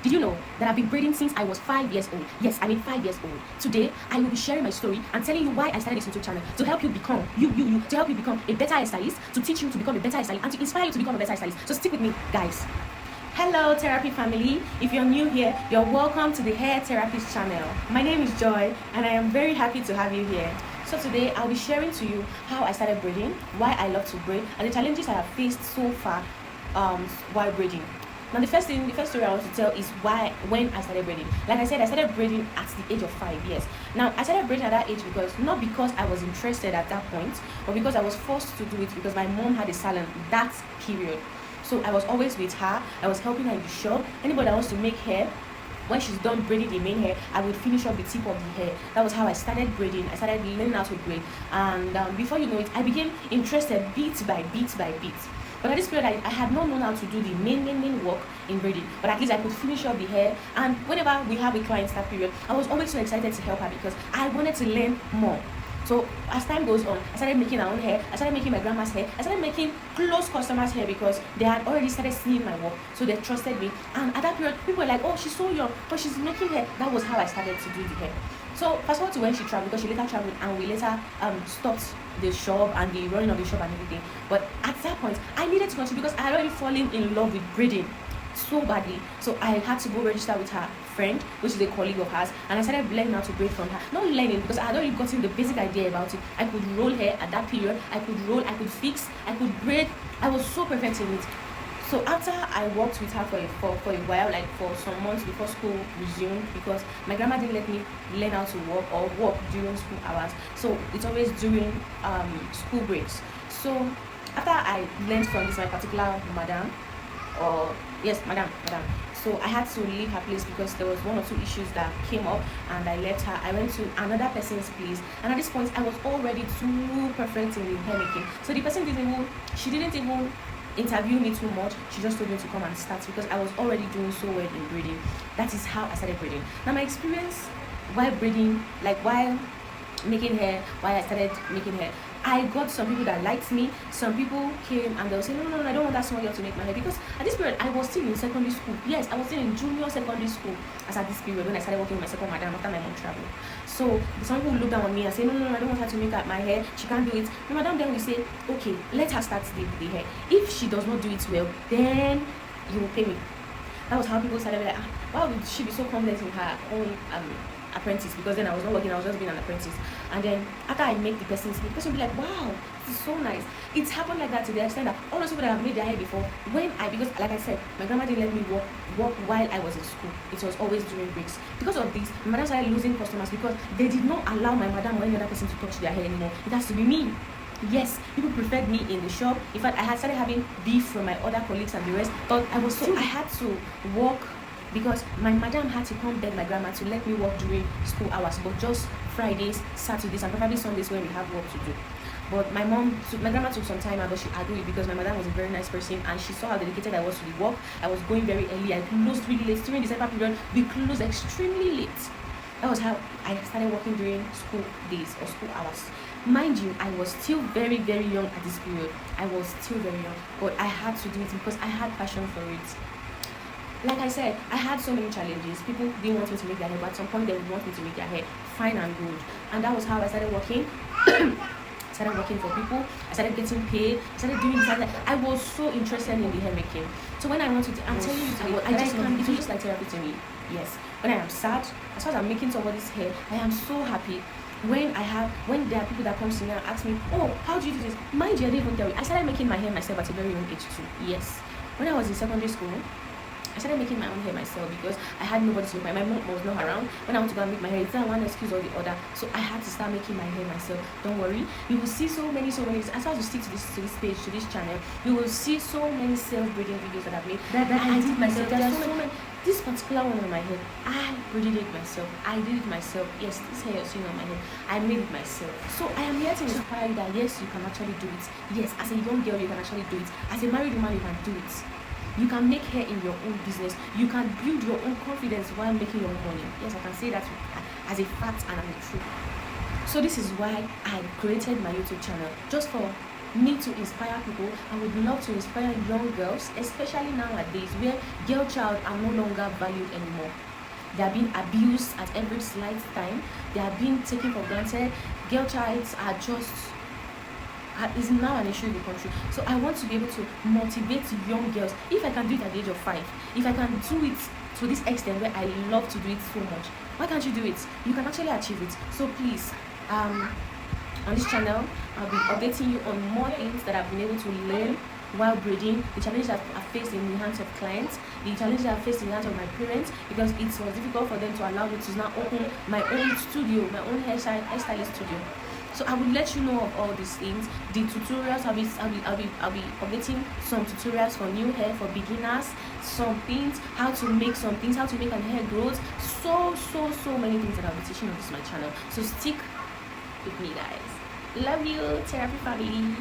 Did you know that I've been braiding since I was 5 years old? Yes, I mean 5 years old. Today, I will be sharing my story and telling you why I started this YouTube channel, to help you become, to help you become a better hairstylist, to teach you to become a better hairstylist, and to inspire you to become a better hairstylist. So stick with me, guys. Hello therapy family. If you're new here, you're welcome to the Hair Therapist channel. My name is Joy and I am very happy to have you here. So today I'll be sharing to you how I started braiding, why I love to braid, and the challenges I have faced so far while braiding. Now the first story I want to tell is when I started braiding. Like I said, I started braiding at the age of 5 years. Now I started braiding at that age not because I was interested at that point, but because I was forced to do it because my mom had a salon that period. So I was always with her. I was helping her in the shop. Anybody that wants to make hair, when she's done braiding the main hair, I would finish up the tip of the hair. That was how I started braiding. I started learning how to braid. And before you know it, I became interested bit by bit by bit. But at this period, I had not known how to do the main work in braiding. But at least I could finish up the hair. And whenever we have a client that period, I was always so excited to help her because I wanted to learn more. So as time goes on, I started making my own hair, I started making my grandma's hair, I started making close customers' hair because they had already started seeing my work, so they trusted me. And at that period, people were like, oh, she's so young, but she's making hair. That was how I started to do the hair. So fast forward to when she traveled, because she later traveled and we later stopped the shop and the running of the shop and everything. But at that point, I needed to continue because I had already fallen in love with braiding so badly. So I had to go register with her friend, which is a colleague of hers, and I started learning how to braid from her. Not learning because I had already gotten the basic idea about it. I could roll hair at that period, I could roll, I could fix, I could braid. I was so perfect in it. So after I worked with her for a while, like for some months before school resumed, because my grandma didn't let me learn how to work during school hours. So it's always during school breaks. So after I learned from this my particular madam, madam. So I had to leave her place because there was one or two issues that came up and I left her. I went to another person's place, and at this point I was already too perfect in the hair making. So the person didn't even interview me too much. She just told me to come and start because I was already doing so well in braiding. That is how I started braiding. Now my experience while braiding, like while making hair, while I started making hair, I got some people that liked me. Some people came and they were saying, no, I don't want that small girl to make my hair. Because at this period, I was still in secondary school. Yes, I was still in junior secondary school as at this period when I started working with my second madam after my mom traveled. So some people looked down on me and say, no, I don't want her to make my hair. She can't do it. The madam then will say, okay, let her start the hair. If she does not do it well, then you will pay me. That was how people started like, why would she be so confident in her own apprentice? Because then I was not working, I was just being an apprentice. And then after I make the person sleep, the person will be like, wow, this is so nice. It's happened like that to the extent that all those people that have made their hair before, because like I said, my grandma didn't let me work while I was in school. It was always during breaks. Because of this, my madam started losing customers because they did not allow my madam or any other person to touch their hair anymore. It has to be me. Yes, people preferred me in the shop. In fact, I had started having beef from my other colleagues and the rest, but I had to work because my madam had to come beg my grandma to let me work during school hours, but just Fridays, Saturdays, and probably Sundays when we have work to do. But my grandma took some time out, but she agreed because my madam was a very nice person and she saw how dedicated I was to the work. I was going very early. I closed really late. During December period, we closed extremely late. That was how I started working during school days or school hours. Mind you, I was still very, very young at this period. I was still very young, but I had to do it because I had passion for it. Like I said, I had so many challenges. People didn't want me to make their hair, but at some point they would want me to make their hair fine and good. And that was how I started working. Started working for people. I started getting paid. I started doing this. I was so interested in the hair making. So when I wanted to, I'm telling you, it was just like therapy to me. Yes. When I am sad, as far as I'm making somebody's hair, I am so happy. When there are people that come to me and ask me, oh, how do you do this? Mind you, I didn't even tell you. I started making my hair myself at a very young age too. Yes. When I was in secondary school, I started making my own hair myself because I had nobody to make my mom was not around. When I want to go and make my hair, it's not one excuse or the other. So I had to start making my hair myself. Don't worry, you will see so many. As far as you stick to this page, to this channel, you will see so many self-braiding videos that I've made that I did myself. There are so many. This particular one on my head, I braided it myself. I did it myself. Yes, this hair you're seeing on my head, I made it myself. So I am here to inspire you that yes, you can actually do it. Yes, as a young girl, you can actually do it. As a married woman, you can do it. You can make hair in your own business. You can build your own confidence while making your own money. Yes, I can say that as a fact and as a truth. So this is why I created my YouTube channel, just for me to inspire people. I would love to inspire young girls, especially nowadays where girl child are no longer valued anymore. They are being abused at every slight time. They are being taken for granted. Girl childs are just is now an issue in the country. So I want to be able to motivate young girls. If I can do it at the age of 5, if I can do it to this extent where I love to do it so much, why can't you do it? You can actually achieve it. So please, on this channel, I'll be updating you on more things that I've been able to learn while braiding, the challenges that I faced in the hands of clients, the challenges I faced in the hands of my parents, because it was difficult for them to allow me to now open my own studio, my own hairstylist studio. So I will let you know of all these things. The tutorials, I'll be updating some tutorials for new hair, for beginners, some things, how to make some things, how to make an hair growth, so many things that I'll be teaching on this my channel. So stick with me, guys. Love you, therapy family.